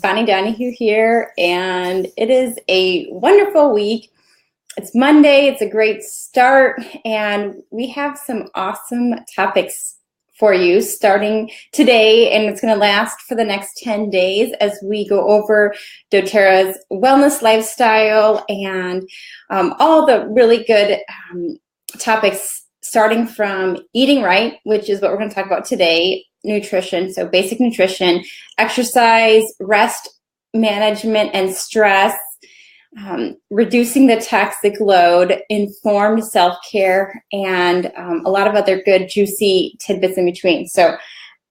Bonnie Donahue here, and it is a wonderful week. It's Monday, it's a great start, and we have some awesome topics for you starting today, and it's going to last for the next 10 days as we go over doTERRA's wellness lifestyle and all the really good topics, starting from eating right, which is what we're going to talk about today, nutrition, so basic nutrition, exercise, rest management and stress, reducing the toxic load, informed self-care, and a lot of other good juicy tidbits in between. So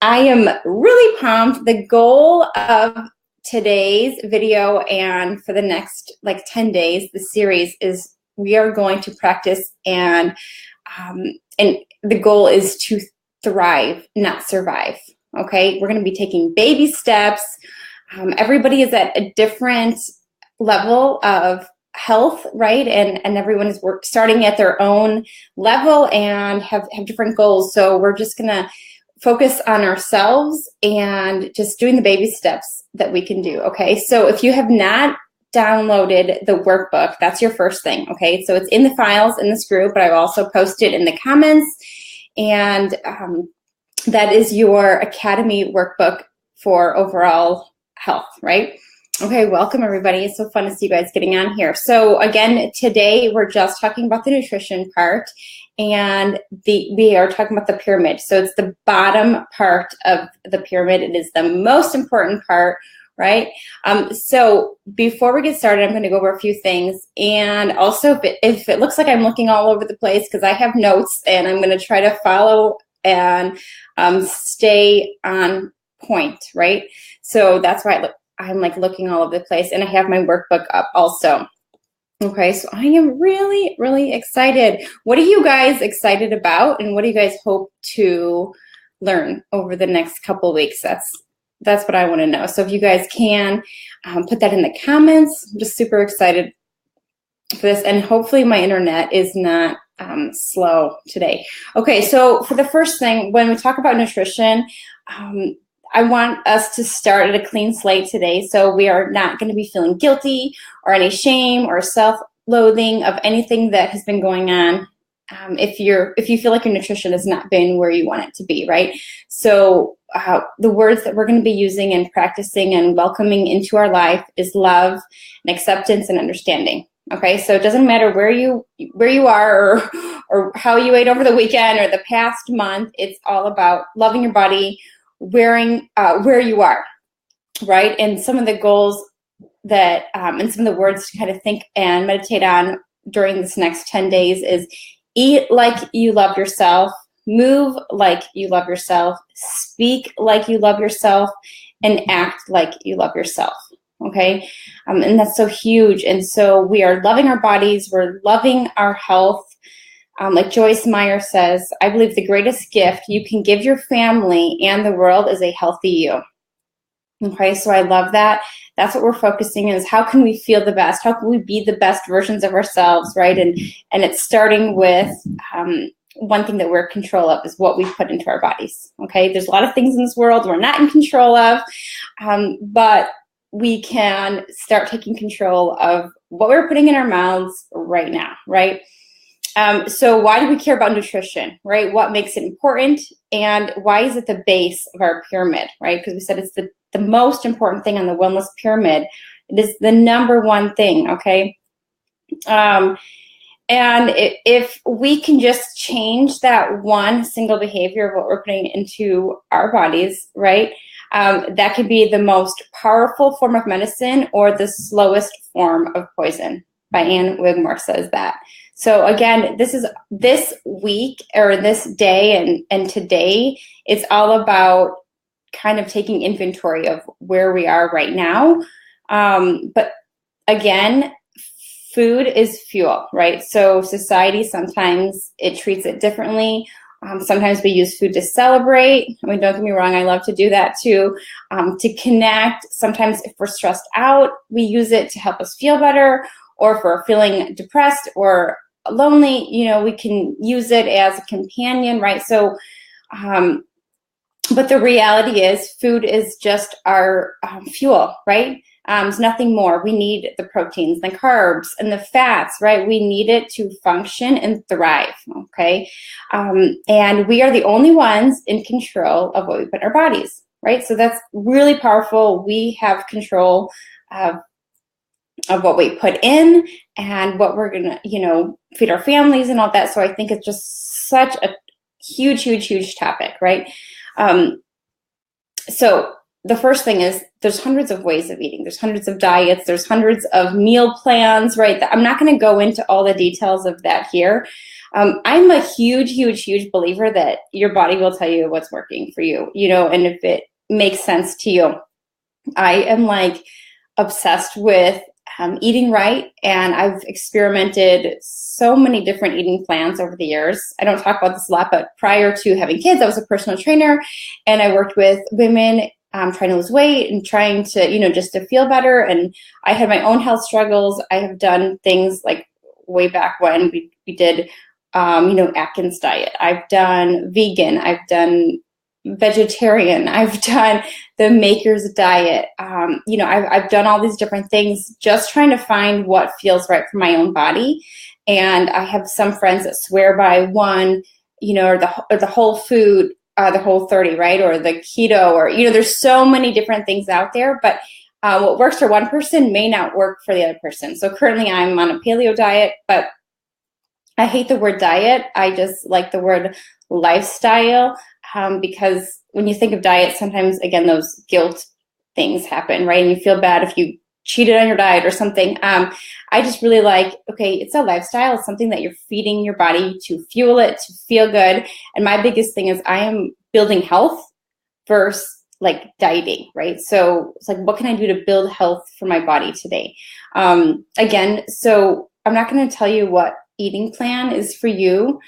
I am really pumped. The goal of today's video and for the next 10 days, the series is we are going to practice and the goal is to thrive, not survive. Okay, we're going to be taking baby steps. Everybody is at a different level of health, right? And everyone is starting at their own level and have different goals. So we're just going to focus on ourselves and just doing the baby steps that we can do. Okay, so if you have not downloaded the workbook, that's your first thing. Okay, so it's in the files in this group, but I've also posted in the comments, and that is your Academy workbook for overall health, right? Okay, welcome everybody. It's so fun to see you guys getting on here. So again, today we're just talking about the nutrition part, and we are talking about the pyramid. So it's the bottom part of the pyramid. It is the most important part, right? So before we get started, I'm going to go over a few things, and also if it looks like I'm looking all over the place, because I have notes and I'm going to try to follow and stay on point, right? So that's why I'm looking all over the place, and I have my workbook up also. Okay, so I am really, really excited. What are you guys excited about, and what do you guys hope to learn over the next couple of weeks? That's what I want to know. So if you guys can put that in the comments. I'm just super excited for this, and hopefully my internet is not slow today. Okay, so for the first thing, when we talk about nutrition, I want us to start at a clean slate today. So we are not going to be feeling guilty or any shame or self-loathing of anything that has been going on. If you feel like your nutrition has not been where you want it to be, right? So the words that we're going to be using and practicing and welcoming into our life is love and acceptance and understanding. Okay, so it doesn't matter where you are or how you ate over the weekend or the past month. It's all about loving your body, where you are, right? And some of the goals that and some of the words to kind of think and meditate on during this next 10 days is eat like you love yourself, move like you love yourself, speak like you love yourself, and act like you love yourself. Okay, and that's so huge. And so we are loving our bodies, we're loving our health. Like Joyce Meyer says, I believe the greatest gift you can give your family and the world is a healthy you. Okay, so I love that. That's what we're focusing on, is how can we feel the best? How can we be the best versions of ourselves, right? And it's starting with one thing that we're in control of is what we put into our bodies. Okay, there's a lot of things in this world we're not in control of, but we can start taking control of what we're putting in our mouths right now, right? So why do we care about nutrition, right? What makes it important, and why is it the base of our pyramid, right? Because we said it's the most important thing on the wellness pyramid. It is the number one thing, okay? And if we can just change that one single behavior of what we're putting into our bodies, right? That could be the most powerful form of medicine or the slowest form of poison. By Ann Wigmore says that. So again, this week or this day and today, it's all about kind of taking inventory of where we are right now. But again, food is fuel, right? So society, sometimes it treats it differently. Sometimes we use food to celebrate. I mean, don't get me wrong, I love to do that too, to connect. Sometimes if we're stressed out, we use it to help us feel better, or if we're feeling depressed or lonely, we can use it as a companion, right? So But the reality is food is just our fuel, right? There's nothing more. We need the proteins, the carbs, and the fats, right? We need it to function and thrive, okay? And we are the only ones in control of what we put in our bodies, right? So that's really powerful. We have control of what we put in and what we're gonna, feed our families and all that. So I think it's just such a huge, huge, huge topic, right? So the first thing is there's hundreds of ways of eating. There's hundreds of diets. There's hundreds of meal plans, right? I'm not going to go into all the details of that here. I'm a huge, huge, huge believer that your body will tell you what's working for you, and if it makes sense to you. I am like obsessed with eating right, and I've experimented so many different eating plans over the years. I don't talk about this a lot, but prior to having kids, I was a personal trainer, and I worked with women trying to lose weight and trying to, just to feel better. And I had my own health struggles. I have done things like way back when we did, Atkins diet. I've done vegan. I've done vegetarian. I've done the Maker's diet. I've done all these different things, just trying to find what feels right for my own body. And I have some friends that swear by one, or the whole food, the whole 30, right? Or the keto, or, there's so many different things out there, but what works for one person may not work for the other person. So currently I'm on a paleo diet, but I hate the word diet. I just like the word lifestyle, because when you think of diet, sometimes, again, those guilt things happen, right? And you feel bad if you cheated on your diet or something. I just really like, okay, it's a lifestyle. It's something that you're feeding your body to fuel it, to feel good. And my biggest thing is I am building health versus like dieting, right? So it's like, what can I do to build health for my body today? Again, so I'm not going to tell you what eating plan is for you.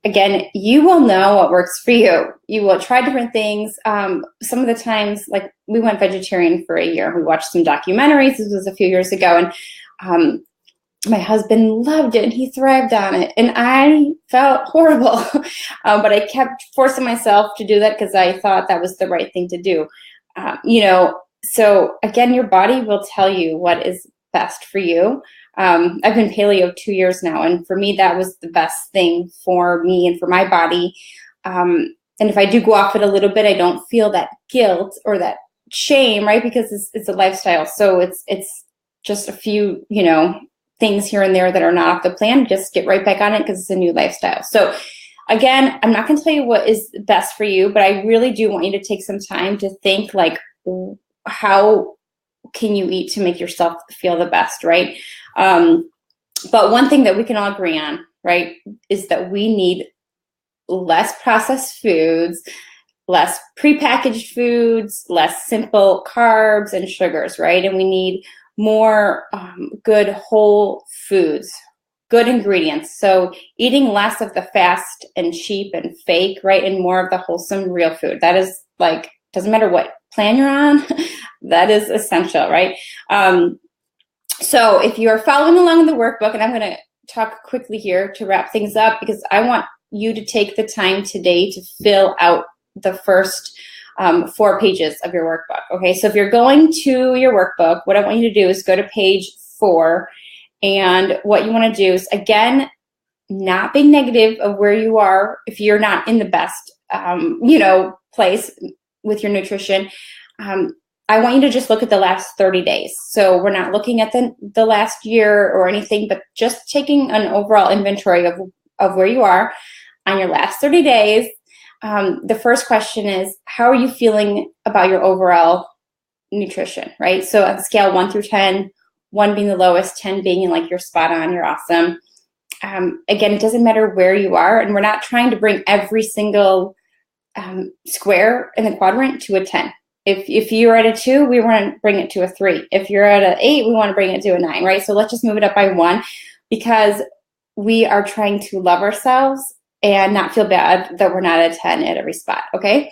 Again, you will know what works for you. You will try different things. Some of the times, like we went vegetarian for a year. We watched some documentaries. This was a few years ago. And my husband loved it and he thrived on it. And I felt horrible. But I kept forcing myself to do that because I thought that was the right thing to do. So again, your body will tell you what is best for you. I've been paleo 2 years now, and for me, that was the best thing for me and for my body. And if I do go off it a little bit, I don't feel that guilt or that shame, right? Because it's a lifestyle. So it's just a few, things here and there that are not off the plan. Just get right back on it because it's a new lifestyle. So again, I'm not going to tell you what is best for you, but I really do want you to take some time to think like, how can you eat to make yourself feel the best, right? But one thing that we can all agree on, right, is that we need less processed foods, less prepackaged foods, less simple carbs and sugars, right? And we need more good whole foods, good ingredients. So eating less of the fast and cheap and fake, right, and more of the wholesome real food. That is like, doesn't matter what plan you're on, that is essential, right? So if you're following along in the workbook, and I'm going to talk quickly here to wrap things up because I want you to take the time today to fill out the first 4 pages of your workbook. Okay, so if you're going to your workbook, what I want you to do is go to page 4. And what you want to do is, again, not being negative of where you are if you're not in the best, place with your nutrition. I want you to just look at the last 30 days. So we're not looking at the last year or anything, but just taking an overall inventory of where you are on your last 30 days. The first question is, how are you feeling about your overall nutrition, right? So on a scale 1 through 10, 1 being the lowest, 10 being like you're spot on, you're awesome. Again, it doesn't matter where you are, and we're not trying to bring every single square in the quadrant to a 10. If you're at a 2, we want to bring it to a 3. If you're at an 8, we want to bring it to a 9, right? So let's just move it up by 1 because we are trying to love ourselves and not feel bad that we're not at a 10 at every spot, okay?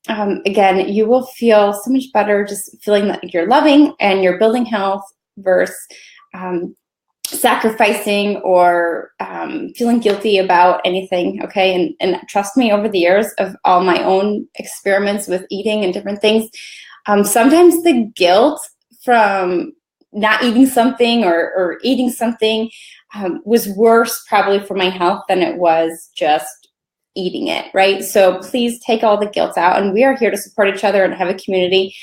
Again, you will feel so much better just feeling like you're loving and you're building health versus sacrificing or feeling guilty about anything, okay? And trust me, over the years of all my own experiments with eating and different things, sometimes the guilt from not eating something or eating something was worse probably for my health than it was just eating it, right? So please take all the guilt out, and we are here to support each other and have a community.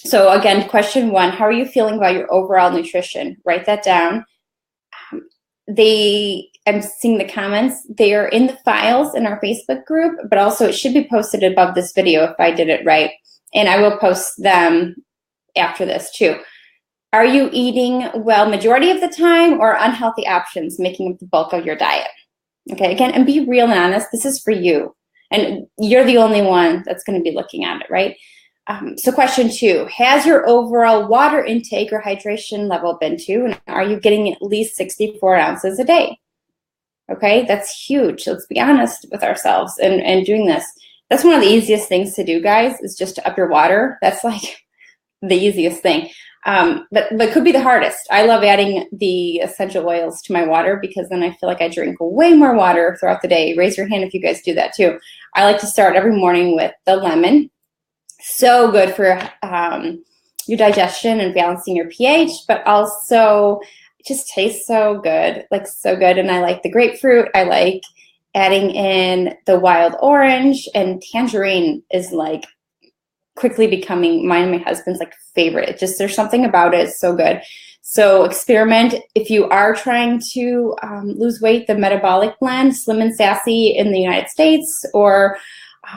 So again, question 1, how are you feeling about your overall nutrition? Write that down. I'm seeing the comments. They are in the files in our Facebook group, but also it should be posted above this video if I did it right. And I will post them after this too. Are you eating well majority of the time, or unhealthy options making up the bulk of your diet? Okay, again, and be real and honest. This is for you. And you're the only one that's going to be looking at it, right? So question 2, has your overall water intake or hydration level been to, and are you getting at least 64 ounces a day? Okay, that's huge. Let's be honest with ourselves and doing this. That's one of the easiest things to do, guys, is just to up your water. That's like the easiest thing. But could be the hardest. I love adding the essential oils to my water because then I feel like I drink way more water throughout the day. Raise your hand if you guys do that too. I like to start every morning with the lemon. So good for your digestion and balancing your pH, but also it just tastes so good, like so good. And I like the grapefruit. I like adding in the wild orange, and tangerine is like quickly becoming mine and my husband's like favorite. It just, there's something about it. It's so good. So experiment. If you are trying to lose weight, the metabolic blend, Slim and Sassy in the United States, or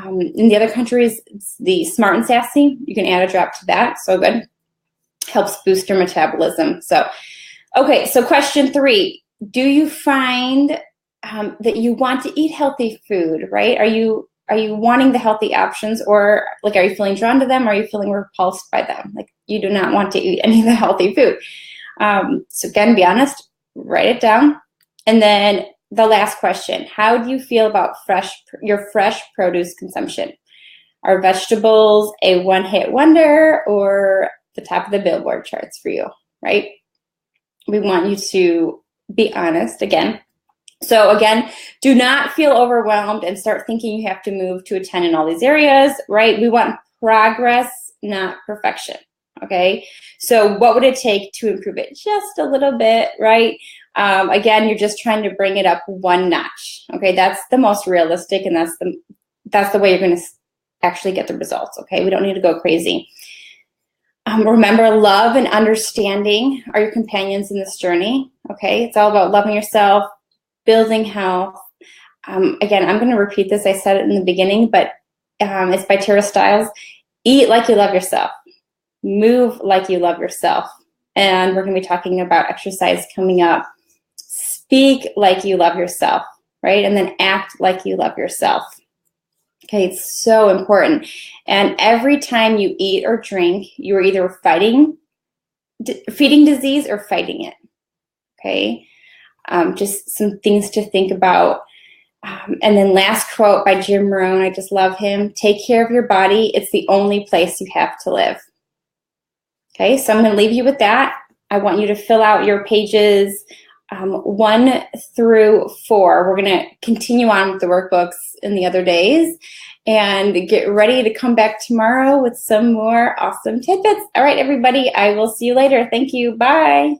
in the other countries, it's the Smart and Sassy. You can add a drop to that. So good. Helps boost your metabolism. So, okay. So question 3, do you find that you want to eat healthy food, right? Are you wanting the healthy options, or like, are you feeling drawn to them? Or are you feeling repulsed by them? Like you do not want to eat any of the healthy food. So again, be honest, write it down. And then the last question, how do you feel about your fresh produce consumption? Are vegetables a one-hit wonder or the top of the Billboard charts for you, right? We want you to be honest again. So again, do not feel overwhelmed and start thinking you have to move to a 10 in all these areas, right? We want progress, not perfection, okay? So what would it take to improve it just a little bit, right? Again, you're just trying to bring it up one notch, okay? That's the most realistic, and that's the way you're going to actually get the results, okay? We don't need to go crazy. Remember, love and understanding are your companions in this journey, okay? It's all about loving yourself, building health. Again, I'm going to repeat this. I said it in the beginning, but it's by Tara Stiles. Eat like you love yourself. Move like you love yourself. And we're going to be talking about exercise coming up. Speak like you love yourself, right? And then act like you love yourself. Okay, it's so important. And every time you eat or drink, you are either feeding disease or fighting it, okay? Just some things to think about. And then last quote by Jim Rohn, I just love him. Take care of your body. It's the only place you have to live. Okay, so I'm going to leave you with that. I want you to fill out your pages 1 through 4. We're going to continue on with the workbooks in the other days and get ready to come back tomorrow with some more awesome tidbits. All right, everybody, I will see you later. Thank you. Bye.